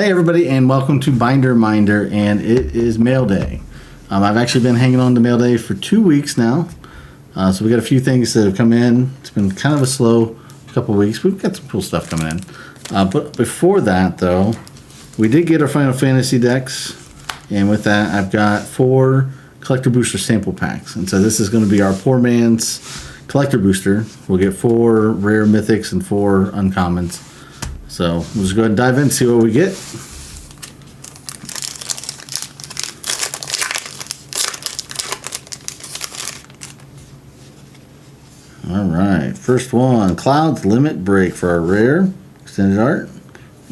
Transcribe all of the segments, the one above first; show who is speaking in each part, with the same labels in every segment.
Speaker 1: Hey everybody, and welcome to Binder Minder, and it is mail day. I've actually been hanging on to mail day for 2 weeks now, so we got a few things that have come in. It's been kind of a slow couple weeks. We've got some cool stuff coming in, but before that though, we did get our Final Fantasy decks, and with that I've got 4 collector booster sample packs, and so this is going to be our poor man's collector booster. We'll get 4 rare mythics and 4 uncommons. So we'll just go ahead and dive in and see what we get. Alright, first one, Cloud's Limit Break for our rare, extended art,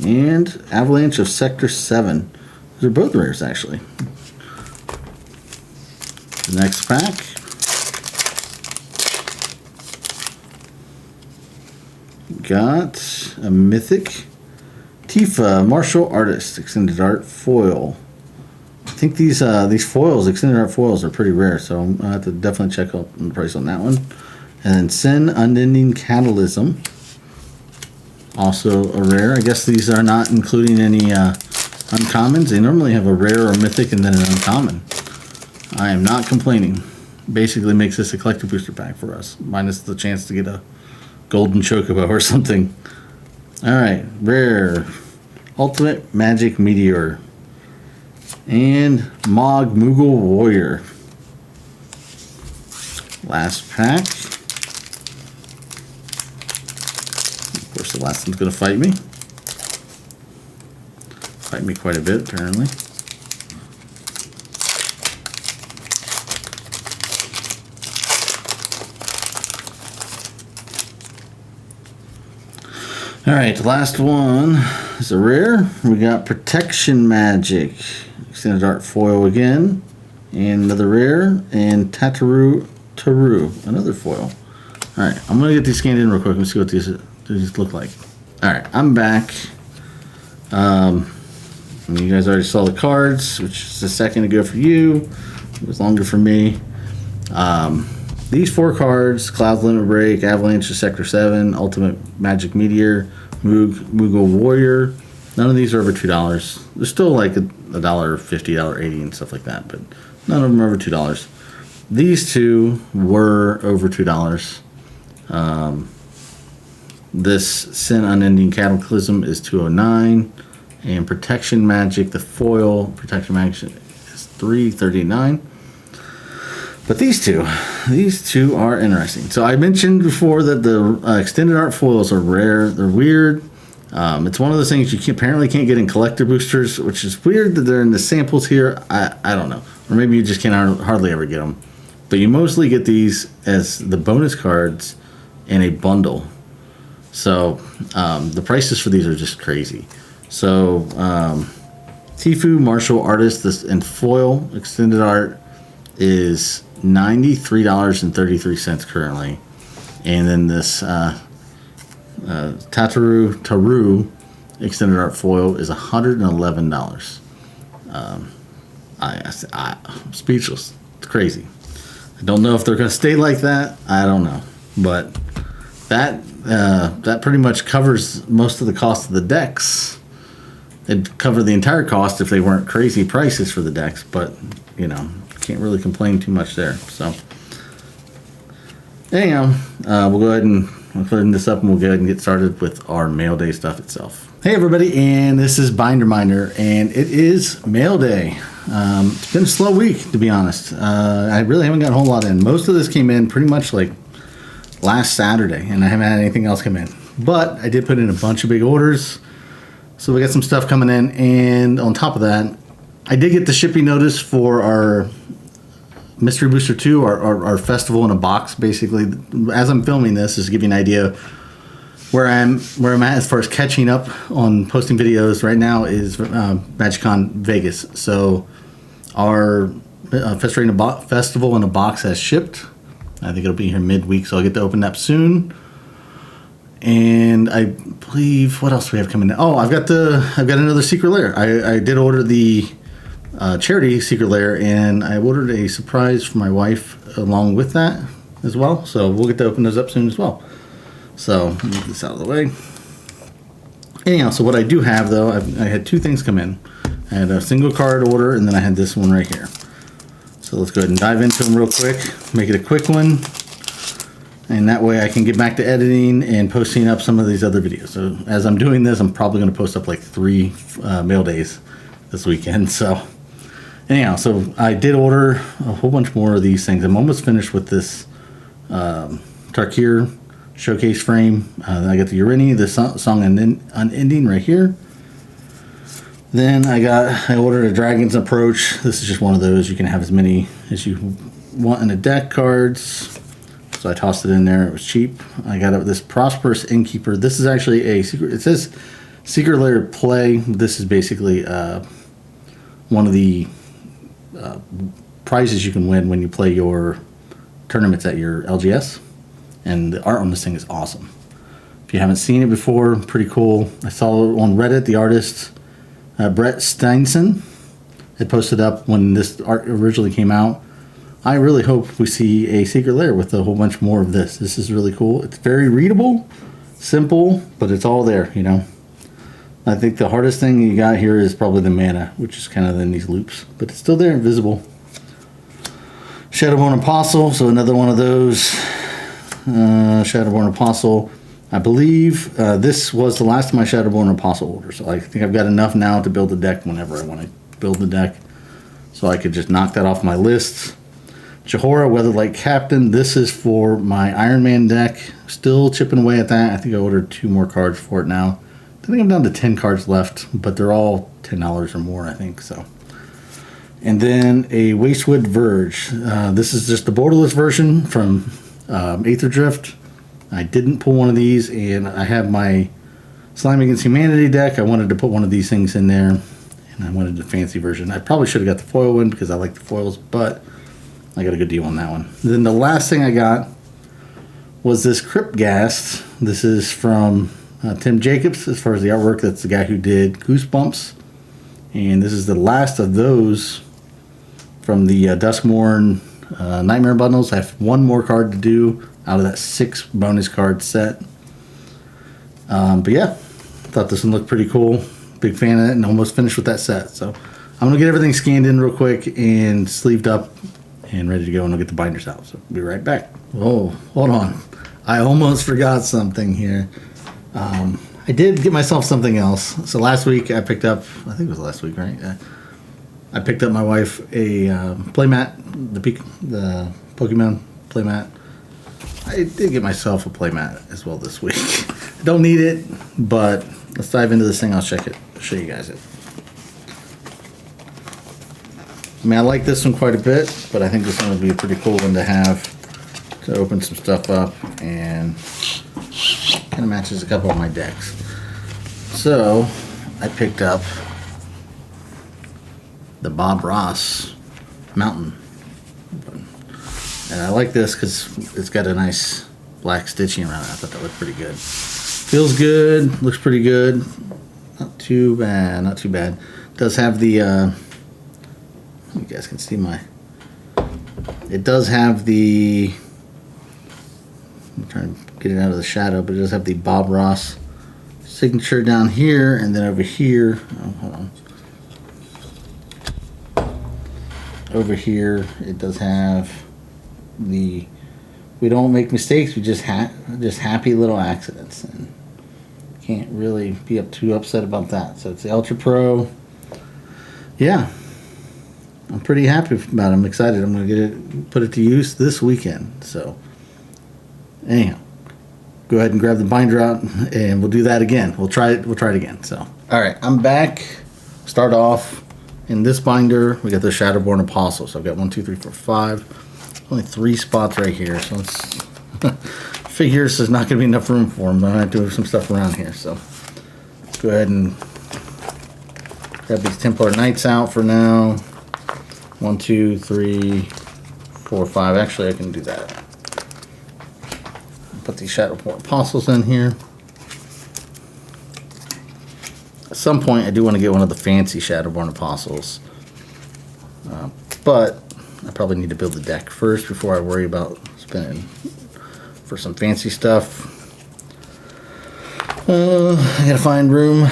Speaker 1: and Avalanche of Sector 7. These are both rares actually. The next pack. Got a mythic Tifa Martial Artist extended art foil. I think these foils, extended art foils, are pretty rare, so I'm gonna have to definitely check out the price on that one. And then Sin Unending Catalysm, also a rare. I guess these are not including any uncommons. They normally have a rare or mythic and then an uncommon. I am not complaining. Basically makes this a collector booster pack for us, minus the chance to get a golden chocobo or something. Alright, rare Ultimate Magic Meteor and Mog Moogle Warrior. Last pack. Of course the last one's gonna fight me. Fight me quite a bit apparently. Alright, the last one is a rare. We got Protection Magic, extended art foil again, and another rare, and Taru, another foil. Alright, I'm going to get these scanned in real quick and see what these look like. Alright, I'm back. You guys already saw the cards, which is a second ago for you. It was longer for me. These 4 cards, Cloud's Limit Break, Avalanche of Sector 7, Ultimate Magic Meteor, Moogle Warrior, none of these are over $2. They're still like $1.50, $1.80 and stuff like that, but none of them are over $2. These 2 were over $2. This Sin Unending Cataclysm is $2.09, and Protection Magic, the foil Protection Magic, is $3.39. But these two are interesting. So I mentioned before that the extended art foils are rare. They're weird. It's one of those things you apparently can't get in collector boosters, which is weird that they're in the samples here. I don't know. Or maybe you just can't hardly ever get them. But you mostly get these as the bonus cards in a bundle. So the prices for these are just crazy. So Tifu Martial Artist, this in foil extended art, is $93.33 currently, and then this Taru extended art foil is $111. I'm speechless. It's crazy. I don't know if they're going to stay like that. I don't know, but that pretty much covers most of the cost of the decks. It'd cover the entire cost if they weren't crazy prices for the decks, but you know, can't really complain too much there. So anyhow, we'll go ahead and clean this up and we'll go ahead and get started with our mail day stuff itself. Hey everybody, and this is Binder Minder, and it is mail day. It's been a slow week, to be honest. I really haven't got a whole lot in. Most of this came in pretty much like last Saturday, and I haven't had anything else come in. But I did put in a bunch of big orders, so we got some stuff coming in, and on top of that, I did get the shipping notice for our Mystery Booster 2, our festival in a box, basically. As I'm filming this, to give you an idea where I'm at as far as catching up on posting videos right now is MagicCon Vegas. So our festival in a box has shipped. I think it'll be here midweek, so I'll get to open up soon. And I believe, what else do we have coming in? Oh, I've got another secret lair. I did order the charity secret lair, and I ordered a surprise for my wife along with that as well. So we'll get to open those up soon as well. So move this out of the way. Anyhow, so what I do have though, I had two things come in. I had a single card order, and then I had this one right here. So let's go ahead and dive into them real quick, make it a quick one, and that way I can get back to editing and posting up some of these other videos. So as I'm doing this, I'm probably going to post up like 3 mail days this weekend. So anyhow, so I did order a whole bunch more of these things. I'm almost finished with this Tarkir showcase frame. Then I got the Urini, the song Unending right here. Then I ordered a Dragon's Approach. This is just one of those. You can have as many as you want in the deck cards. So I tossed it in there. It was cheap. I got this Prosperous Innkeeper. This is actually a secret. It says Secret Lair Play. This is basically one of the prizes you can win when you play your tournaments at your LGS. And the art on this thing is awesome. If you haven't seen it before, pretty cool. I saw it on Reddit. The artist Brett Steinson had posted up when this art originally came out. I really hope we see a Secret Lair with a whole bunch more of this. This is really cool. It's very readable, simple, but it's all there, you know. I think the hardest thing you got here is probably the mana, which is kind of in these loops, but it's still there, invisible. Shadowborn Apostle, so another one of those. Shadowborn Apostle. I believe this was the last of my Shadowborn Apostle orders, so I think I've got enough now to build the deck whenever I want to build the deck. So I could just knock that off my list. Jahora, Weatherlight Captain. This is for my Iron Man deck. Still chipping away at that. I think I ordered 2 more cards for it now. I think I'm down to 10 cards left, but they're all $10 or more, I think. So. And then a Wastewood Verge. This is just the borderless version from Aether Drift. I didn't pull one of these, and I have my Slime Against Humanity deck. I wanted to put one of these things in there, and I wanted the fancy version. I probably should have got the foil one because I like the foils, but I got a good deal on that one. And then the last thing I got was this Cryptghast. This is from Tim Jacobs. As far as the artwork, that's the guy who did Goosebumps. And this is the last of those from the Duskmourn Nightmare bundles. I have 1 more card to do out of that 6 bonus card set. But yeah, thought this one looked pretty cool. Big fan of it, and almost finished with that set. So I'm going to get everything scanned in real quick and sleeved up and ready to go, and I'll get the binders out. So be right back. Whoa, hold on. I almost forgot something here. I did get myself something else. So last week I picked up, I think it was last week, right? I picked up my wife a playmat, the Pokemon playmat. I did get myself a playmat as well this week. I don't need it, but let's dive into this thing. I'll check it. I'll show you guys it. I mean, I like this one quite a bit, but I think this one would be a pretty cool one to have to open some stuff up, and kind of matches a couple of my decks. So I picked up the Bob Ross Mountain. And I like this because it's got a nice black stitching around it. I thought that looked pretty good. Feels good. Looks pretty good. Not too bad. Not too bad. Does have the... you guys can see my... It does have the... I'm trying to get it out of the shadow, but it does have the Bob Ross signature down here, and then over here... Oh, hold on. Over here, it does have... the we don't make mistakes, we just happy little accidents, and can't really be too upset about that. So it's the Ultra Pro. Yeah, I'm pretty happy about it. I'm excited. I'm gonna put it to use this weekend. So anyhow, go ahead and grab the binder out, and we'll do that again. We'll try it again. So all right, I'm back. Start off in this binder. We got the Shadowborn Apostle. So I've got 1, 2, 3, 4, 5. Only 3 spots right here, so let's figure this is not going to be enough room for them. I'm going to have to move some stuff around here. So let's go ahead and grab these Templar Knights out for now. 1, 2, 3, 4, 5. Actually, I can do that. Put these Shadowborn Apostles in here. At some point, I do want to get one of the fancy Shadowborn Apostles, but I probably need to build the deck first before I worry about spending for some fancy stuff. I gotta find room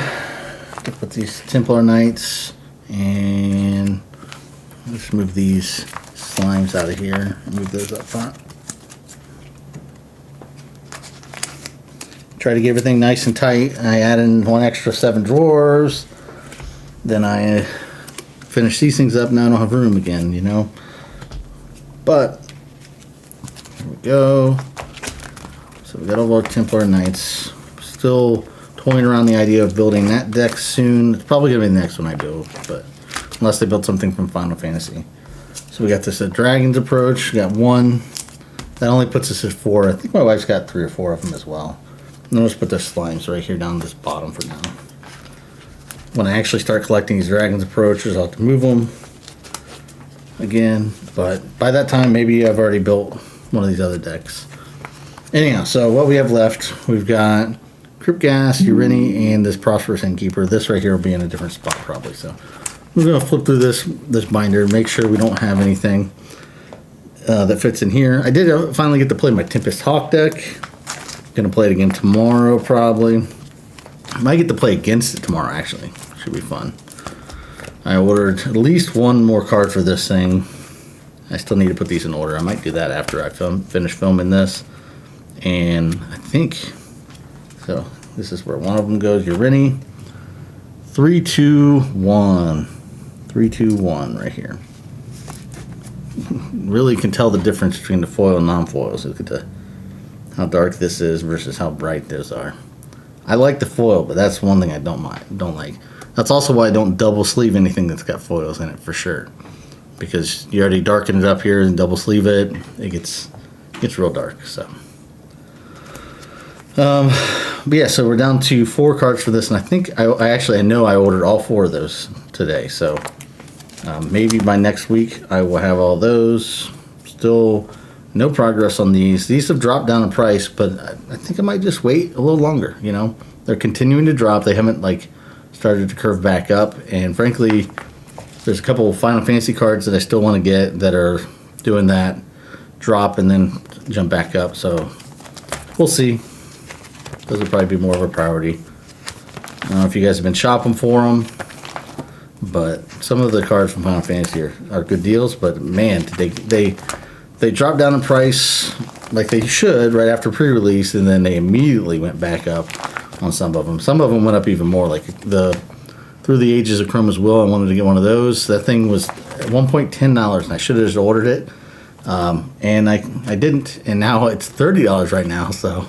Speaker 1: to put these Templar Knights, and let's move these slimes out of here. Move those up front. Try to get everything nice and tight. I add in one extra 7 drawers. Then I finish these things up. Now I don't have room again, you know. But here we go. So we got all our Templar Knights. Still toying around the idea of building that deck soon. It's probably gonna be the next one I do, but unless they build something from Final Fantasy. So we got this Dragon's Approach. We got 1. That only puts us at 4. I think my wife's got 3 or 4 of them as well. And then let's put the slimes right here down this bottom for now. When I actually start collecting these Dragon's Approaches, I'll have to move them again. But by that time, maybe I've already built one of these other decks. Anyhow, so what we have left, we've got Crypt Gas, Urini, and this Prosperous Innkeeper. This right here will be in a different spot probably. So we're going to flip through this binder, make sure we don't have anything that fits in here. I did finally get to play my Tempest Hawk deck. Gonna play it again tomorrow probably. I might get to play against it tomorrow actually. Should be fun. I ordered at least 1 more card for this thing. I still need to put these in order. I might do that after I finish filming this. And I think so. This is where one of them goes. Urini. 3, 2, 1. 3, 2, 1 right here. Really can tell the difference between the foil and non-foil. So look at how dark this is versus how bright those are. I like the foil, but that's one thing I don't like. That's also why I don't double sleeve anything that's got foils in it for sure. Because you already darken it up here and double sleeve it, it gets real dark. So, but yeah, so we're down to 4 cards for this, and I think I know I ordered all 4 of those today. So maybe by next week I will have all those. Still no progress on these. These have dropped down in price, but I think I might just wait a little longer, you know. They're continuing to drop. They haven't like started to curve back up, and frankly, there's a couple of Final Fantasy cards that I still want to get that are doing that drop and then jump back up. So we'll see. Those will probably be more of a priority. I don't know if you guys have been shopping for them, but some of the cards from Final Fantasy are good deals. But man, they dropped down in price like they should right after pre-release, and then they immediately went back up on some of them. Some of them went up even more, like Through the Ages of Chroma's Will. I wanted to get one of those. That thing was at one point $10, and I should have just ordered it. And I didn't, and now it's $30 right now. So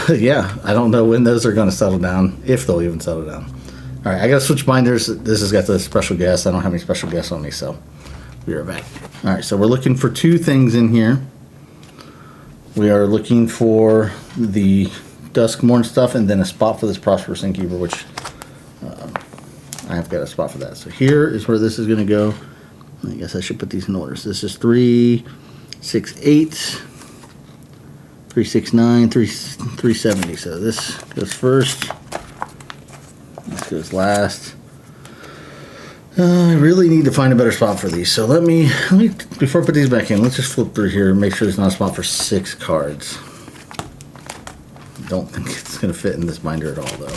Speaker 1: yeah, I don't know when those are going to settle down, if they'll even settle down. All right, I got to switch binders. This has got the special guest. I don't have any special guests on me, so we are back. All right, so we're looking for 2 things in here. We are looking for the Duskmourn stuff and then a spot for this Prosperous Innkeeper, which I've got a spot for that. So here is where this is going to go. I guess I should put these in order. So this is 3, 6, 8, 3, 6, 9, 370. So this goes first. This goes last. I really need to find a better spot for these. So let me before I put these back in, let's just flip through here and make sure there's not a spot for 6 cards. Don't think it's going to fit in this binder at all, though.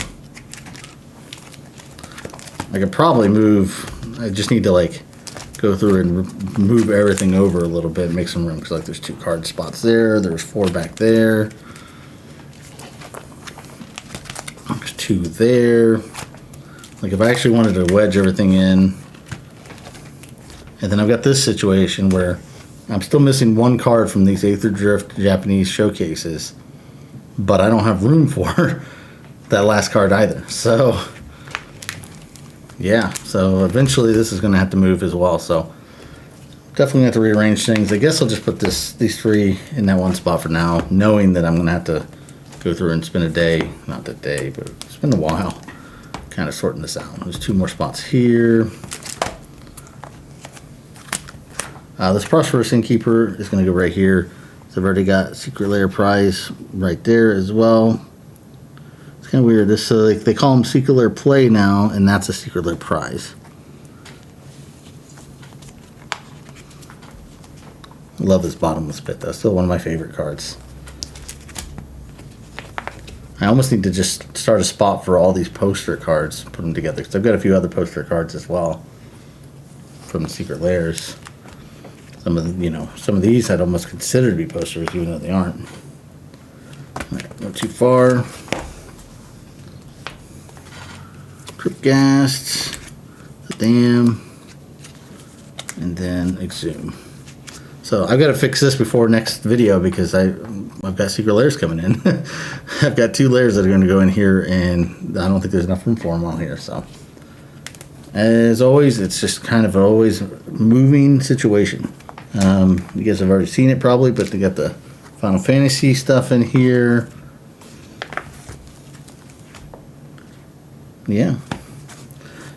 Speaker 1: I could probably move. I just need to like go through and move everything over a little bit, and make some room, because like there's 2 card spots there. There's 4 back there. There's 2 there. Like if I actually wanted to wedge everything in, and then I've got this situation where I'm still missing 1 card from these Aether Drift Japanese showcases, but I don't have room for that last card either. So yeah, so eventually this is going to have to move as well. So definitely have to rearrange things. I guess I'll just put these 3 in that one spot for now, knowing that I'm going to have to go through and spend a day, not that day, but spend a while kind of sorting this out. There's 2 more spots here. This Prosperous Innkeeper is going to go right here. So I've already got Secret Lair Prize right there as well. It's kind of weird. This like they call them Secret Lair Play now, and that's a Secret Lair Prize. I love this bottomless pit though. Still one of my favorite cards. I almost need to just start a spot for all these poster cards, put them together, because I've got a few other poster cards as well from the Secret Lairs. Some of the, some of these I'd almost consider to be posters, even though they aren't. All right, not too far. Cryptghast, the Dam, and then Exhume. So I've got to fix this before next video because I've got Secret Lairs coming in. I've got 2 layers that are going to go in here, and I don't think there's enough room for them all here. So as always, it's just kind of always moving situation. You guys have already seen it probably, but they got the Final Fantasy stuff in here. Yeah.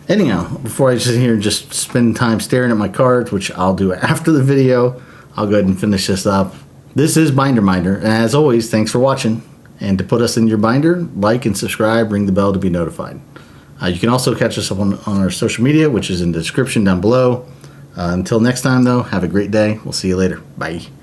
Speaker 1: Anyhow, before I sit here and just spend time staring at my cards, which I'll do after the video, I'll go ahead and finish this up. This is Binder Minder, and as always, thanks for watching. And to put us in your binder, like and subscribe, ring the bell to be notified. You can also catch us up on our social media, which is in the description down below. Until next time, though, have a great day. We'll see you later. Bye.